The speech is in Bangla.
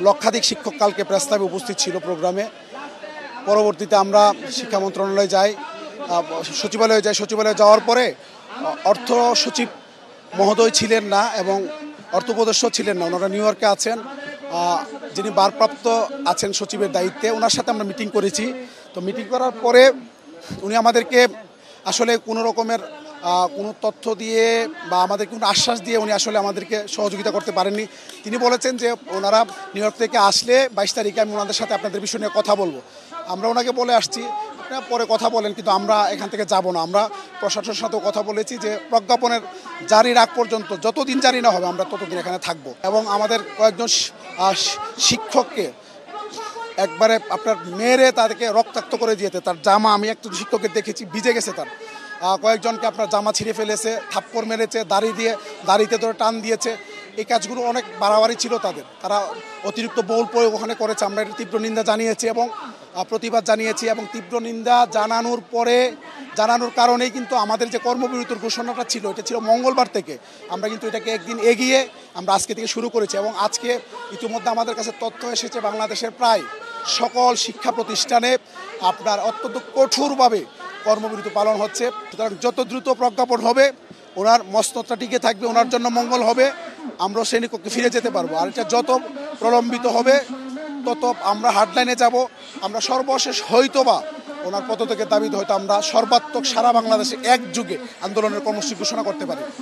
লক্ষাধিক শিক্ষক কালকে প্রস্তাবে উপস্থিত ছিল প্রোগ্রামে। পরবর্তীতে আমরা শিক্ষা মন্ত্রণালয়ে যাই, সচিবালয়ে যাওয়ার পরে অর্থ সচিব মহোদয় ছিলেন না এবং অর্থ উপদেষ্টা ছিলেন না, ওনারা নিউ ইয়র্কে আছেন। যিনি ভারপ্রাপ্ত আছেন সচিবের দায়িত্বে, ওনার সাথে আমরা মিটিং করেছি। তো মিটিং করার পরে উনি আমাদেরকে আসলে কোনো রকমের কোনো তথ্য দিয়ে বা আমাদের কোনো আশ্বাস দিয়ে উনি আসলে আমাদেরকে সহযোগিতা করতে পারেননি। তিনি বলেছেন যে ওনারা নিউ ইয়র্ক থেকে আসলে 22 তারিখে আমি ওনাদের সাথে আপনাদের বিষয় নিয়ে কথা বলবো। আমরা ওনাকে বলে আসছি আপনারা পরে কথা বলেন, কিন্তু আমরা এখান থেকে যাব না। আমরা প্রশাসনের সাথেও কথা বলেছি যে প্রজ্ঞাপনের জারির আগ পর্যন্ত যতদিন জারি না হবে আমরা ততদিন এখানে থাকবো। এবং আমাদের কয়েকজন শিক্ষককে একবারে আপনার মেরে তাদেরকে রক্তাক্ত করে দিয়েছে। তার জামা, আমি একজন শিক্ষককে দেখেছি ভিজে গেছে, তার কয়েকজনকে আপনার জামা ছিঁড়ে ফেলেছে, থাপ্পড় মেরেছে, দাড়িতে ধরে টান দিয়েছে। এই কাজগুলো অনেক বাড়াবাড়ি ছিল তারা অতিরিক্ত বল প্রয়োগ ওখানে করেছে। আমরা এর তীব্র নিন্দা জানিয়েছি এবং প্রতিবাদ জানিয়েছি এবং তীব্র নিন্দা জানানোর কারণেই কিন্তু আমাদের যে কর্মবিরতির ঘোষণাটা ছিল, এটা ছিল মঙ্গলবার থেকে। আমরা কিন্তু এটাকে একদিন এগিয়ে আমরা আজকে থেকে শুরু করেছি এবং আজকে ইতিমধ্যে আমাদের কাছে তথ্য এসেছে বাংলাদেশের প্রায় সকল শিক্ষা প্রতিষ্ঠানে আপনার অত্যন্ত কঠোরভাবে কর্মবিরতি পালন হচ্ছে। সুতরাং যত দ্রুত প্রজ্ঞাপন হবে ওনার মস্তকটা টিকে থাকবে, ওনার জন্য মঙ্গল হবে, আমরা শ্রেণীকক্ষে ফিরে যেতে পারবো। আর এটা যত প্রলম্বিত হবে তত আমরা হার্ডলাইনে যাব। আমরা সর্বশেষ হয়তোবা ওনার পদত্যাগের দাবিতে হয়তো আমরা সর্বাত্মক সারা বাংলাদেশে একযোগে আন্দোলনের কর্মসূচি ঘোষণা করতে পারি।